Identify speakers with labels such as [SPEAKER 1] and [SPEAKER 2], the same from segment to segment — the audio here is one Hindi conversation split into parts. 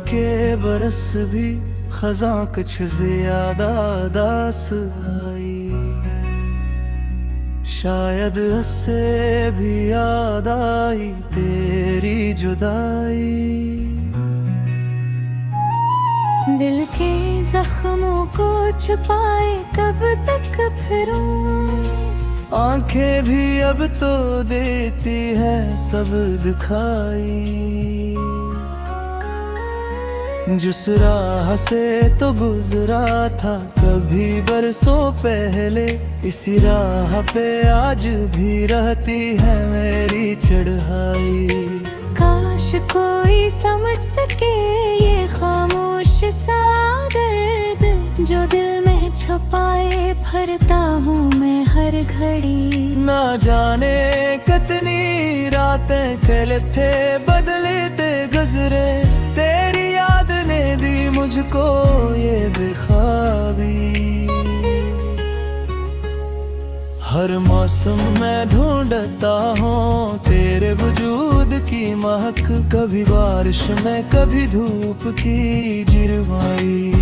[SPEAKER 1] के बरस भी खजा कुछ ज्यादा दास आई, शायद उससे भी याद आई तेरी जुदाई।
[SPEAKER 2] दिल के जख्मों को छुपाए कब तक फिरूं,
[SPEAKER 1] आंखें भी अब तो देती है सब दिखाई। जिस राह से तो गुजरा था कभी बरसों पहले, इसी राह पे आज भी रहती है मेरी चढ़ाई।
[SPEAKER 2] काश कोई समझ सके ये खामोश सा दर्द, जो दिल में छुपाए भरता हूँ मैं हर घड़ी।
[SPEAKER 1] ना जाने कितनी रातें कल थे बदलते गुजरे, तेरी याद ने दी मुझको ये बेख्वाबी। हर मौसम में ढूंढता हूँ तेरे वजूद की महक, कभी बारिश में कभी धूप की जिरवाई।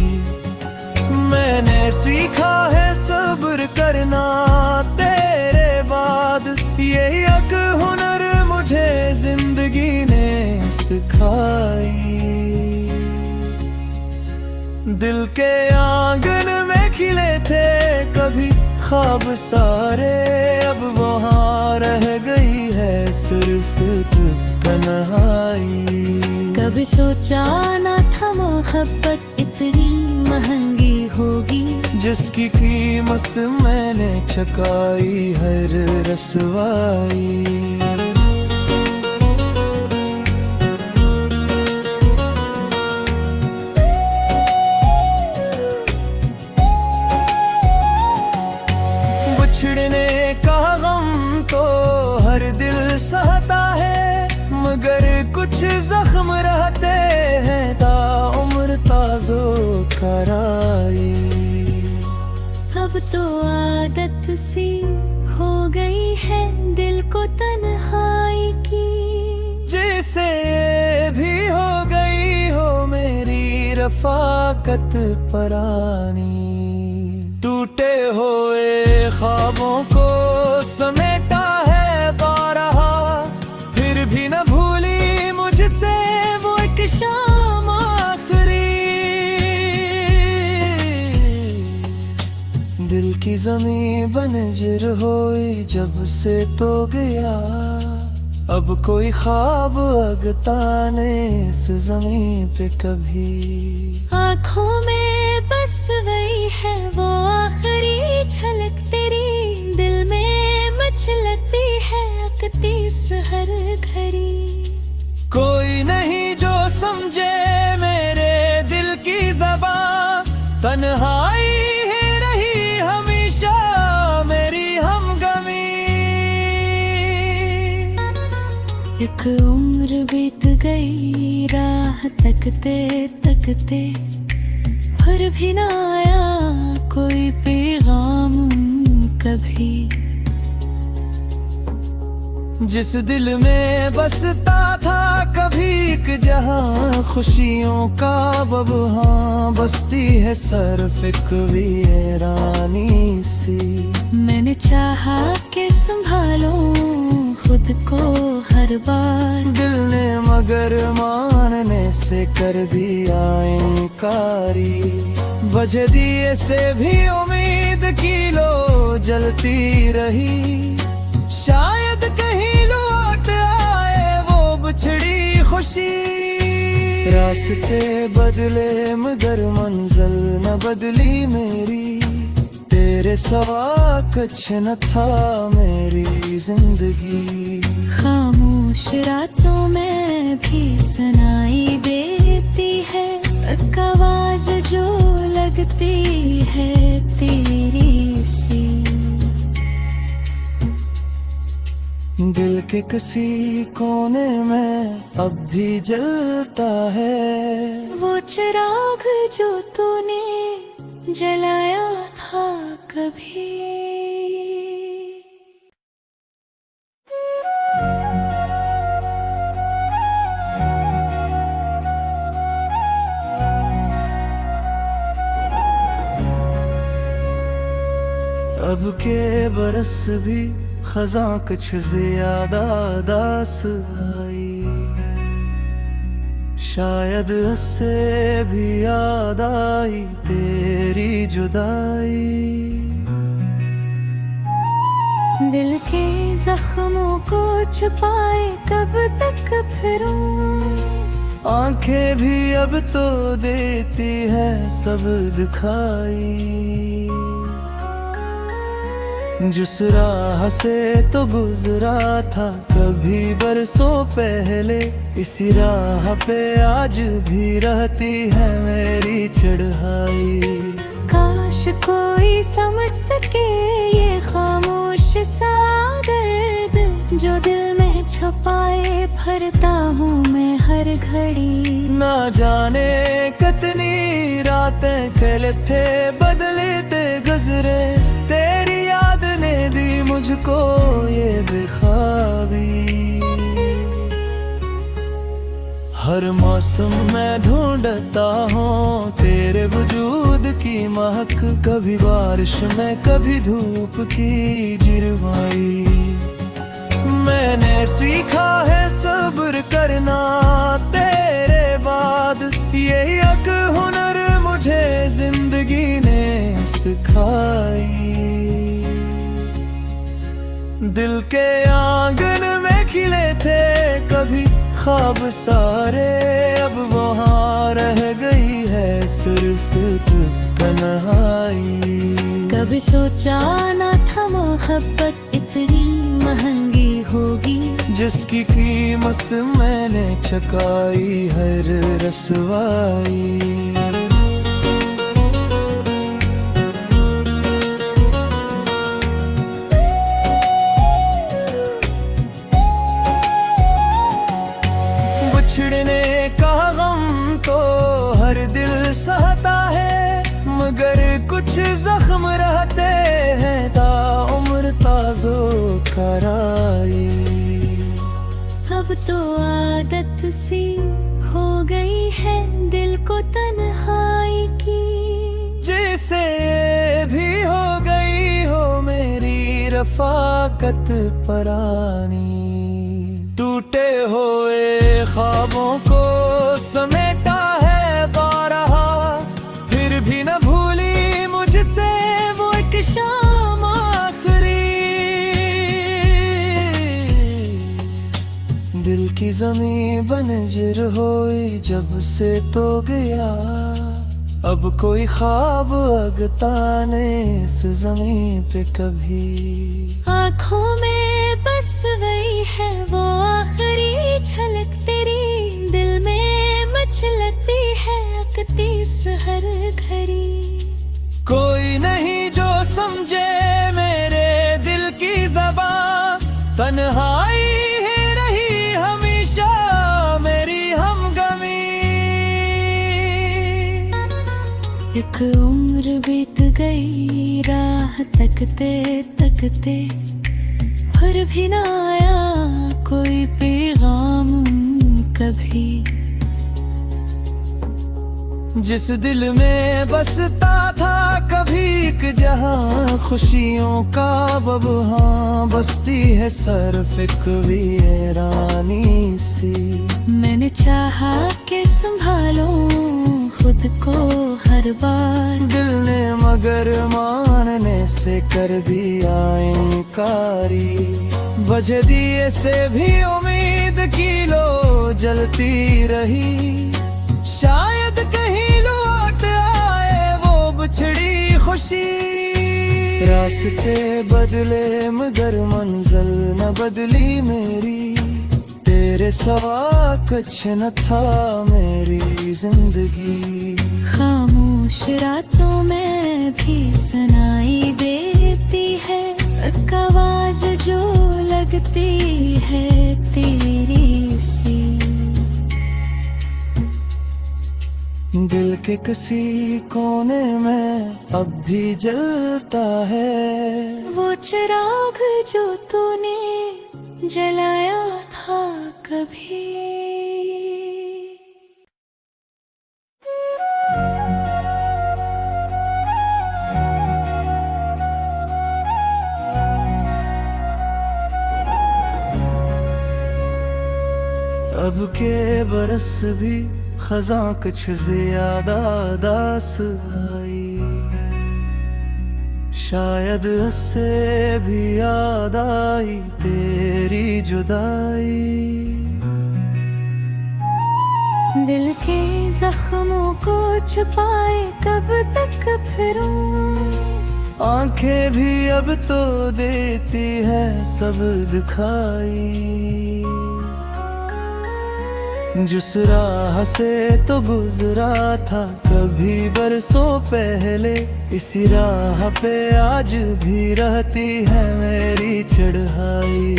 [SPEAKER 1] मैंने सीखा है सब्र करना तेरे बाद, यही एक हुनर मुझे जिंदगी ने सिखाई। दिल के आंगन में खिले थे कभी ख्वाब सारे, अब वहाँ रह गई है सिर्फ तन्हाई।
[SPEAKER 2] कभी सोचा न था मोहब्बत इतनी महंगी होगी,
[SPEAKER 1] जिसकी कीमत मैंने चुकाई हर रसवाई। बिछड़ने का गम तो हर दिल सहता है, मगर कुछ जख्म रहते हैं ताउम्र ताज़ो कराई।
[SPEAKER 2] अब तो आदत सी हो गई है दिल को तन्हाई की,
[SPEAKER 1] जैसे भी हो गई हो मेरी रफाकत परानी। टूटे हुए ख्वाबों को समेटा है बारहा, फिर भी न भूली मुझसे वो एक शाम आखिरी। दिल की ज़मीं बंजर हुई जब से तो गया, अब कोई ख्वाब अगताने इस ज़मीं पे कभी।
[SPEAKER 2] आँखों में बस वही है वो आखिरी झलक तेरी, दिल में मचलती है अकतीस हर घड़ी।
[SPEAKER 1] कोई नहीं जो समझे मेरे दिल की ज़बान, तन्हाई ही रही हमेशा मेरी हमगमी।
[SPEAKER 2] एक उम्र बीत गई राह तकते तकते, फिर भी ना आया कोई पैगाम कभी।
[SPEAKER 1] जिस दिल में बसता था कभी एक जहां खुशियों का बबहां, बसती है सरफ एक वीरानी सी।
[SPEAKER 2] मैंने चाहा कि संभालूं खुद को हर बार,
[SPEAKER 1] दिल ने मगर मानने से कर दिया इनकारी। बजे दिए से भी उम्मीद की लो जलती रही, शायद कहीं लौट आए वो बिछड़ी खुशी। रास्ते बदले मगर मंजिल न बदली मेरी, तेरे सिवा कुछ न था मेरी जिंदगी।
[SPEAKER 2] खामोश रातों में भी सुनाई देती है एक आवाज जो लगती है तेरी सी।
[SPEAKER 1] दिल के किसी कोने में अब भी जलता है
[SPEAKER 2] वो चिराग जो तूने जलाया था कभी।
[SPEAKER 1] अब के बरस भी खजा कुछ ज्यादा दास आई, शायद उससे भी याद आई तेरी जुदाई।
[SPEAKER 2] दिल के जख्मों को छुपाए कब तक फिरूं,
[SPEAKER 1] आंखें भी अब तो देती है सब दिखाई। जिस राह से तो गुजरा था कभी बरसों पहले, इसी राह पे आज भी रहती है मेरी चढ़ाई।
[SPEAKER 2] काश कोई समझ सके ये खामोश सा दर्द, जो दिल में छुपाए भरता हूँ मैं हर घड़ी।
[SPEAKER 1] ना जाने कितनी रातें कल थे बदलते गुजरे, तेरी याद ने दी मुझको ये बेख्वाबी। हर मौसम में ढूंढता हूँ तेरे वजूद की महक, कभी बारिश में कभी धूप की जिरवाई। मैंने सीखा है सब्र करना तेरे बाद, यही एक हुनर मुझे जिंदगी ने सिखाई। दिल के आंगन में खिले थे कभी ख्वाब सारे, अब वहाँ रह गई है सिर्फ तन्हाई।
[SPEAKER 2] कभी सोचा न था मोहब्बत इतनी महंगी होगी,
[SPEAKER 1] जिसकी कीमत मैंने चुकाई हर रसवाई। बिछड़ने का गम तो हर दिल सहता है, मगर कुछ जख्म रहते हैं ताउम्र ताज़ो कराई।
[SPEAKER 2] अब तो आदत सी हो गई है दिल को तन्हाई की,
[SPEAKER 1] जैसे भी हो गई हो मेरी रफाकत परानी। टूटे हुए ख्वाबों को समेटा है बारहा, फिर भी न भूली मुझसे वो एक शाम आखिरी। दिल की ज़मीं बंजर हुई जब से तो गया, अब कोई ख्वाब अगताने इस ज़मीं पे कभी।
[SPEAKER 2] आँखों में बस वही है वो आखिरी झलक तेरी, दिल में मचलती है अकतीस हर घड़ी।
[SPEAKER 1] कोई नहीं जो समझे मेरे दिल की ज़बां, तन्हाई ही रही हमेशा मेरी हमगमी।
[SPEAKER 2] एक उम्र बीत गई राह तकते तकते, फिर भी ना आया कोई पैगाम कभी।
[SPEAKER 1] जिस दिल में बसता था कभी एक जहां खुशियों का बबहां, बसती है सिर्फ एक वीरानी सी।
[SPEAKER 2] मैंने चाहा कि संभालूं खुद को हर बार,
[SPEAKER 1] दिल ने मगर मानने से कर दिया इनकारी। बजे दिए से भी उम्मीद की लो जलती रही, शायद कहीं लौट आए वो बिछड़ी खुशी। रास्ते बदले मगर मंजिल न बदली मेरी, तेरे सिवा कुछ न था मेरी जिंदगी।
[SPEAKER 2] खामोश रातों में भी सुनाई देती है एक आवाज जो लगती है तेरी सी।
[SPEAKER 1] दिल के किसी कोने में अब भी जलता है
[SPEAKER 2] वो चिराग जो तूने जलाया था कभी।
[SPEAKER 1] अब के बरस भी खजा कुछ ज्यादा दास आई, शायद उससे भी याद आई तेरी जुदाई।
[SPEAKER 2] दिल के जख्मों को छुपाए कब तक फिरूं,
[SPEAKER 1] आंखें भी अब तो देती है सब दिखाई। जिस राह से तो गुजरा था कभी बरसों पहले, इसी राह पे आज भी रहती है मेरी चढ़ाई।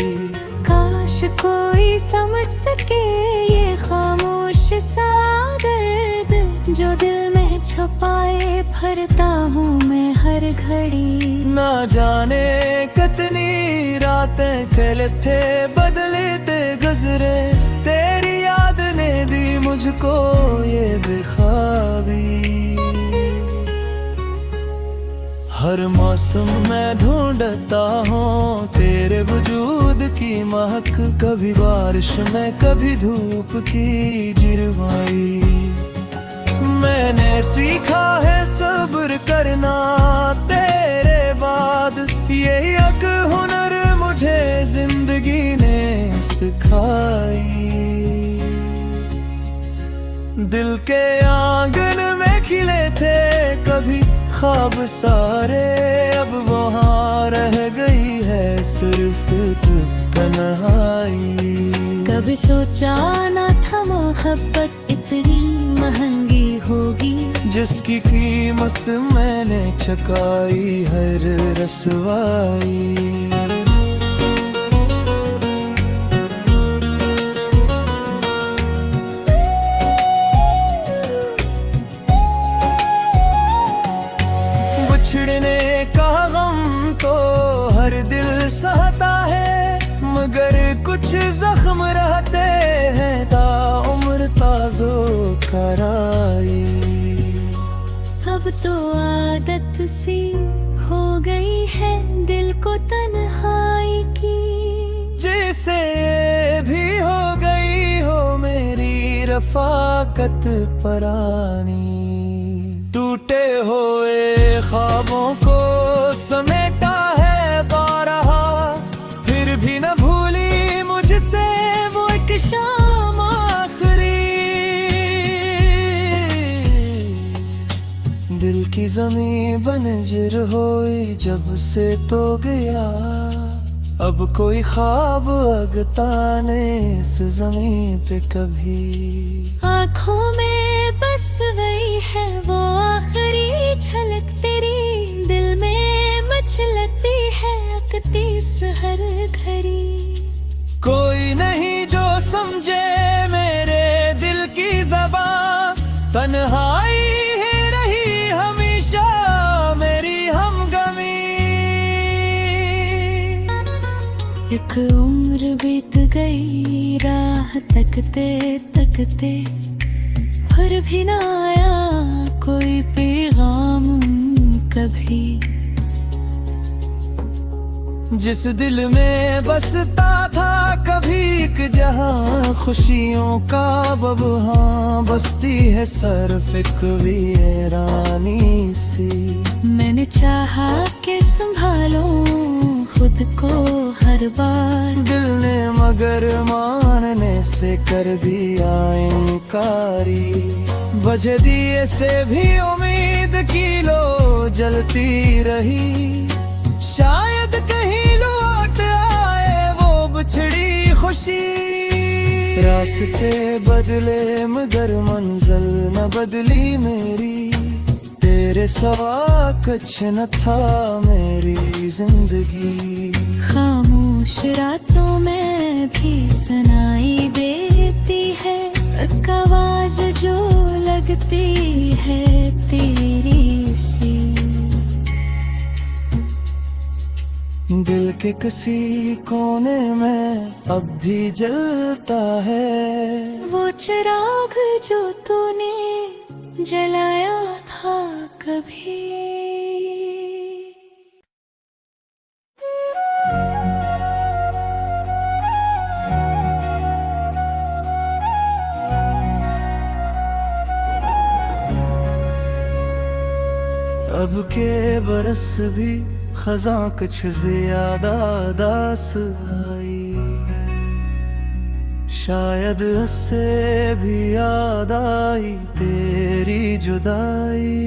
[SPEAKER 2] काश कोई समझ सके ये खामोश सा दर्द, जो दिल में छुपाए भरता हूँ मैं हर घड़ी।
[SPEAKER 1] ना जाने कितनी रातें पहले थे बदलते गुजरे, तेरी याद ने दी मुझको ये बेख्वाबी। हर मौसम में ढूंढता हूँ तेरे वजूद की महक, कभी बारिश में कभी धूप की जिरवाई। मैंने सीखा है सब्र करना तेरे बाद, यही एक हुनर मुझे जिंदगी ने सिखाई। दिल के आंगन में खिले थे कभी ख्वाब सारे, अब वहाँ रह गई है सिर्फ तन्हाई।
[SPEAKER 2] कभी सोचा न था मोहब्बत इतनी महंगी होगी,
[SPEAKER 1] जिसकी कीमत मैंने चुकाई हर रसवाई। बिछड़ने का गम तो हर दिल सहता है, मगर कुछ जख्म रहते हैं ताउम्र ताज़ो कराई।
[SPEAKER 2] अब तो आदत सी हो गई है दिल को तन्हाई की,
[SPEAKER 1] जैसे भी हो गई हो मेरी रफाकत परानी। टूटे हुए ख्वाबों को समेटा है बारहा, फिर भी न भूली मुझसे वो एक शाम आखिरी। दिल की ज़मीं बंजर हुई जब से तो गया, अब कोई ख्वाब अगताने इस ज़मीं पे कभी।
[SPEAKER 2] आँखों में बस वही है वो आखिरी झलक तेरी, दिल में मचलती है अकतीस हर घड़ी।
[SPEAKER 1] कोई नहीं जो समझे मेरे दिल की ज़बान, तन्हाई ही रही हमेशा मेरी हमगमी।
[SPEAKER 2] एक उम्र बीत गई राह तकते तकते, फिर भी ना आया कोई पैगाम कभी।
[SPEAKER 1] जिस दिल में बसता था कभी एक जहां खुशियों का बबहां, बसती है सरफ एक वीरानी सी।
[SPEAKER 2] मैंने चाहा कि संभालूं खुद को हर बार,
[SPEAKER 1] दिल ने मगर मानने से कर दिया इनकारी। बजे दिए से भी उम्मीद की लो जलती रही, शायद कहीं लौट आए वो बिछड़ी खुशी। रास्ते बदले मगर मंजिल न बदली मेरी, तेरे सिवा कुछ न था मेरी जिंदगी।
[SPEAKER 2] खामोश रातों में भी सुनाई देती है एक आवाज जो लगती है तेरी सी।
[SPEAKER 1] दिल के किसी कोने में अब भी जलता है
[SPEAKER 2] वो चिराग जो तूने जलाया था कभी।
[SPEAKER 1] अब के बरस भी खजा कुछ ज्यादा दास आई, शायद उससे भी याद आई तेरी जुदाई।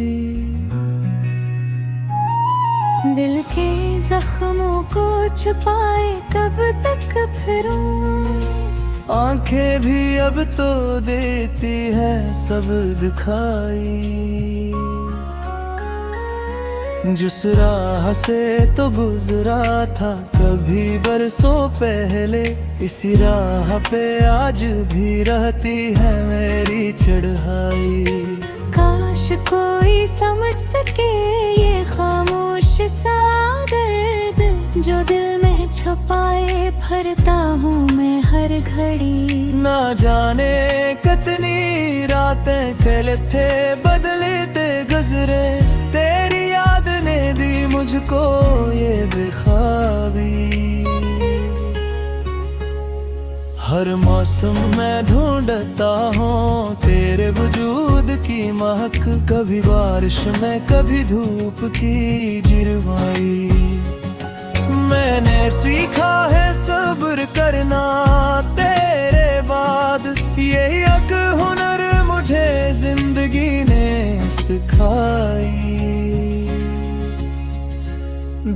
[SPEAKER 2] दिल के जख्मों को छुपाए कब तक फिरूं,
[SPEAKER 1] आंखें भी अब तो देती है सब दिखाई। जिस राह से तो गुजरा था कभी बरसों पहले, इसी राह पे आज भी रहती है मेरी चढ़ाई।
[SPEAKER 2] काश कोई समझ सके ये खामोश सा दर्द, जो दिल में छुपाए भरता हूँ मैं हर घड़ी।
[SPEAKER 1] ना जाने कितनी रातें कल थे बदलते गुजरे, तेरी याद ने दी मुझको ये बेख्वाबी। हर मौसम में ढूंढता हूँ तेरे वजूद की महक, कभी बारिश में कभी धूप की जिरवाई। मैंने सीखा है सब्र करना तेरे बाद, यही एक हुनर मुझे जिंदगी ने सिखाई।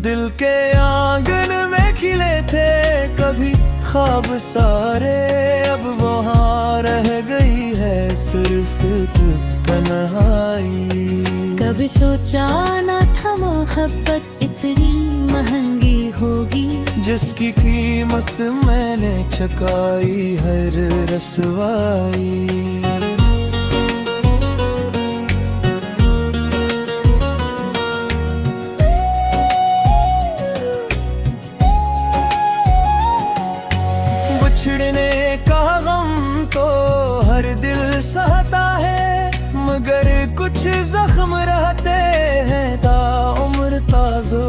[SPEAKER 1] दिल के आंगन में खिले थे कभी ख्वाब सारे, अब वहाँ रह गई है सिर्फ तन्हाई।
[SPEAKER 2] कभी सोचा न था मोहब्बत इतनी महंगी होगी,
[SPEAKER 1] जिसकी कीमत मैंने चुकाई हर रसवाई। बिछड़ने का गम तो हर दिल सहता है, मगर कुछ जख्म रहते हैं ताउम्र ताज़ो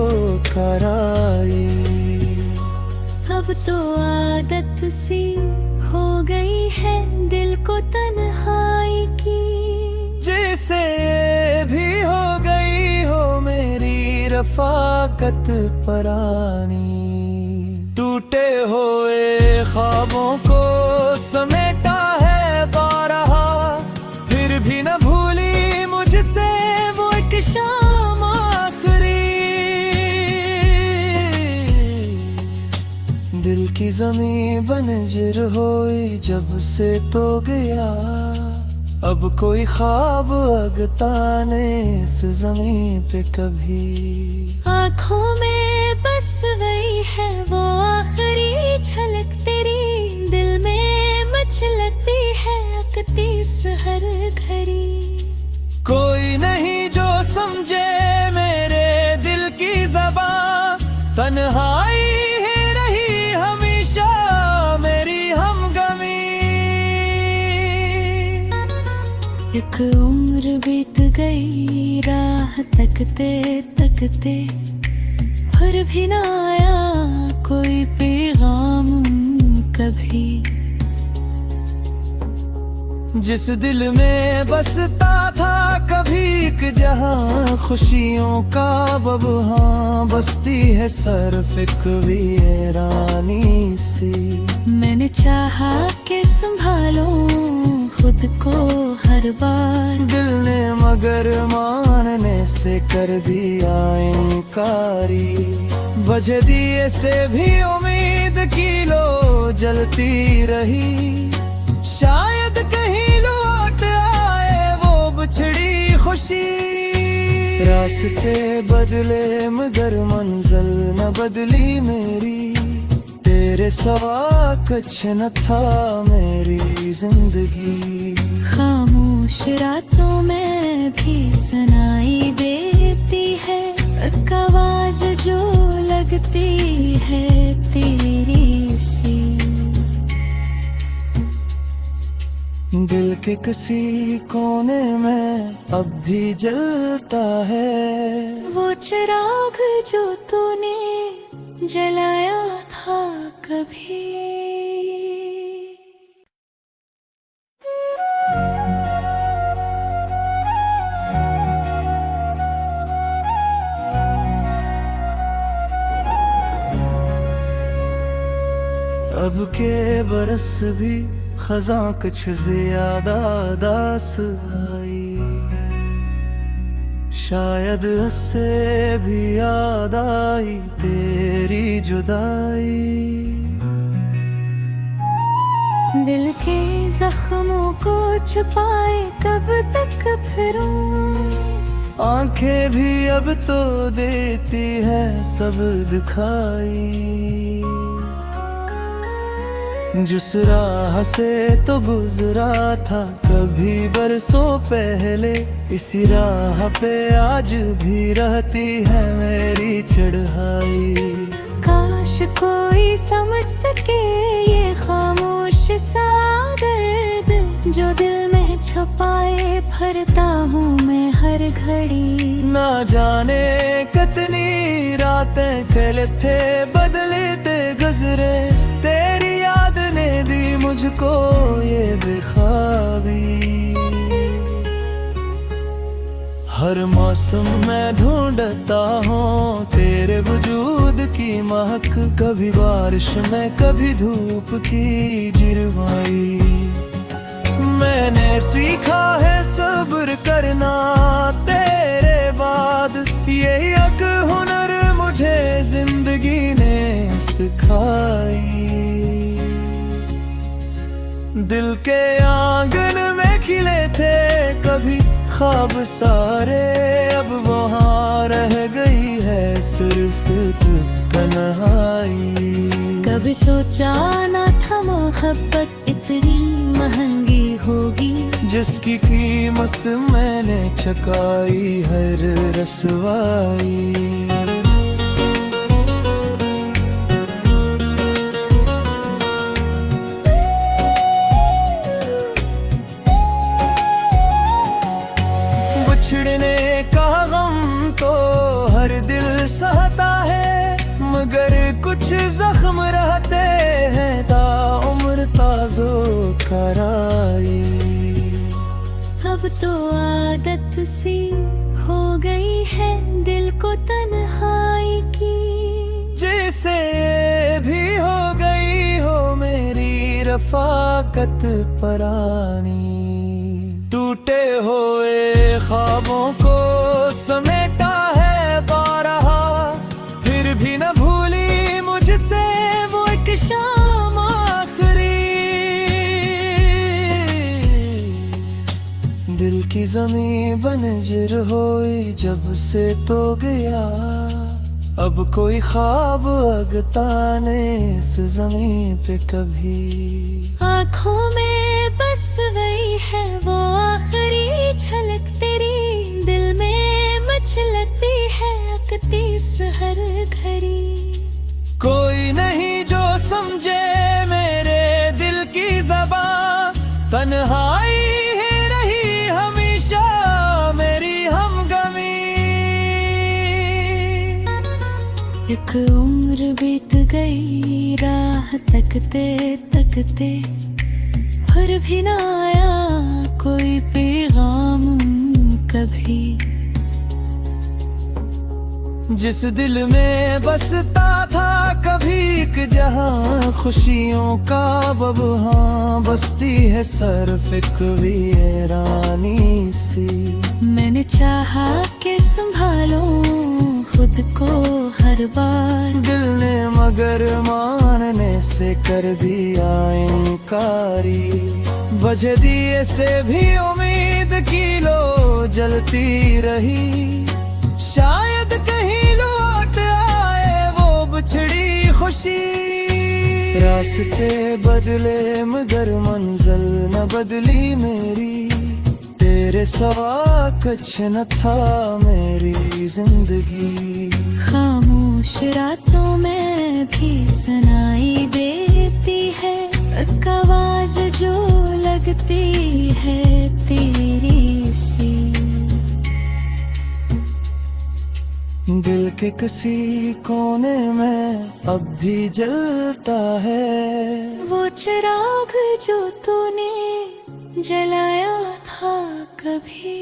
[SPEAKER 1] कराई।
[SPEAKER 2] अब तो आदत सी हो गई है दिल को तन्हाई की,
[SPEAKER 1] जैसे भी हो गई हो मेरी रफाकत परानी। टूटे हुए ख्वाबों को समेटा है बारहा, फिर भी न भूली मुझसे वो एक शाम आखिरी। दिल की ज़मीं बंजर हुई जब से तो गया, अब कोई ख्वाब अगताने इस ज़मीं पे कभी।
[SPEAKER 2] आँखों में बस गई है वो आखिरी झलक तेरी, दिल में मचलती है अकतीस हर घड़ी।
[SPEAKER 1] कोई नहीं जो समझे मेरे दिल की ज़बां, तन्हाई ही रही हमेशा मेरी हमगमी।
[SPEAKER 2] एक उम्र बीत गई राह तकते तकते, फिर भी ना आया कोई पैगाम कभी।
[SPEAKER 1] जिस दिल में बसता था कभी एक जहां खुशियों का बबहां, बसती है सिर्फ एक वीरानी सी।
[SPEAKER 2] मैंने चाहा कि संभालूं खुद को हर बार,
[SPEAKER 1] दिल ने मगर मानने से कर दिया इनकारी। बजे दिए से भी उम्मीद की लो जलती रही, शायद कहीं लौट आए वो बिछड़ी खुशी। रास्ते बदले मगर मंजिल न बदली मेरी, तेरे सवा कुछ न था मेरी जिंदगी।
[SPEAKER 2] खामोश रातों में भी सुनाई देती है एक आवाज जो लगती है तेरी सी।
[SPEAKER 1] दिल के किसी कोने में अब भी जलता है
[SPEAKER 2] वो चिराग जो तूने जलाया था कभी।
[SPEAKER 1] अब के बरस भी खजा कुछ ज्यादा दास आई, शायद उससे भी याद आई तेरी जुदाई।
[SPEAKER 2] दिल के जख्मों को छुपाए कब तक फिरूं,
[SPEAKER 1] आंखें भी अब तो देती है सब दिखाई। जिस राह से तो गुजरा था कभी बरसों पहले, इसी राह पे आज भी रहती है मेरी चढ़ाई।
[SPEAKER 2] काश कोई समझ सके ये खामोश सा दर्द, जो दिल में छुपाए भरता हूँ मैं हर घड़ी।
[SPEAKER 1] ना जाने कितनी रातें कल थे बदलते गुजरे, तेरी याद ने दी मुझको ये बेख्वाबी। हर मौसम में ढूंढता हूँ तेरे वजूद की महक, कभी बारिश में कभी धूप की जिरवाई। मैंने सीखा है सब्र करना तेरे बाद, यही एक हुनर मुझे जिंदगी ने सिखाई। दिल के आंगन में खिले थे कभी ख्वाब सारे, अब वहाँ रह गई है सिर्फ तन्हाई।
[SPEAKER 2] कभी सोचा न था मोहब्बत इतनी महंगी होगी,
[SPEAKER 1] जिसकी कीमत मैंने चुकाई हर रसवाई। बिछड़ने का गम तो हर दिल सहता है, मगर कुछ जख्म रहते हैं ताउम्र ताज़ो कराई।
[SPEAKER 2] अब तो आदत सी हो गई है दिल को तन्हाई की,
[SPEAKER 1] जैसे भी हो गई हो मेरी रफाकत परानी। टूटे हुए ख्वाबों को समेटा है बारहा, फिर भी न भूली मुझसे वो एक शाम आखिरी। दिल की ज़मीं बंजर हुई जब से तो गया, अब कोई ख्वाब अगताने इस ज़मीं पे कभी।
[SPEAKER 2] आँखों में बस गई है वो आखिरी झलक तेरी, दिल में मचलती है अकती हर घड़ी।
[SPEAKER 1] कोई नहीं जो समझे मेरे दिल की ज़बान, तन्हाई ही रही हमेशा मेरी हमगमी।
[SPEAKER 2] एक उम्र बीत गई राह तकते तकते, फिर भी ना आया कोई पैगाम कभी।
[SPEAKER 1] जिस दिल में बसता था कभी एक जहां खुशियों का बबहां, बसती है सरफ एक रानी सी।
[SPEAKER 2] मैंने चाहा कि संभालूं खुद को हर बार,
[SPEAKER 1] दिल ने मगर मानने से कर दिया इनकारी। बजे दिए से भी उम्मीद की लो जलती रही, शायद कहीं लौट आए वो बिछड़ी खुशी। रास्ते बदले मगर मंजिल न बदली मेरी, तेरे सिवा कुछ न था मेरी जिंदगी।
[SPEAKER 2] खामोश रातों में भी सुनाई देती है एक आवाज जो लगती है तेरी सी।
[SPEAKER 1] दिल के किसी कोने में अब भी जलता है
[SPEAKER 2] वो चिराग जो तूने जलाया था कभी।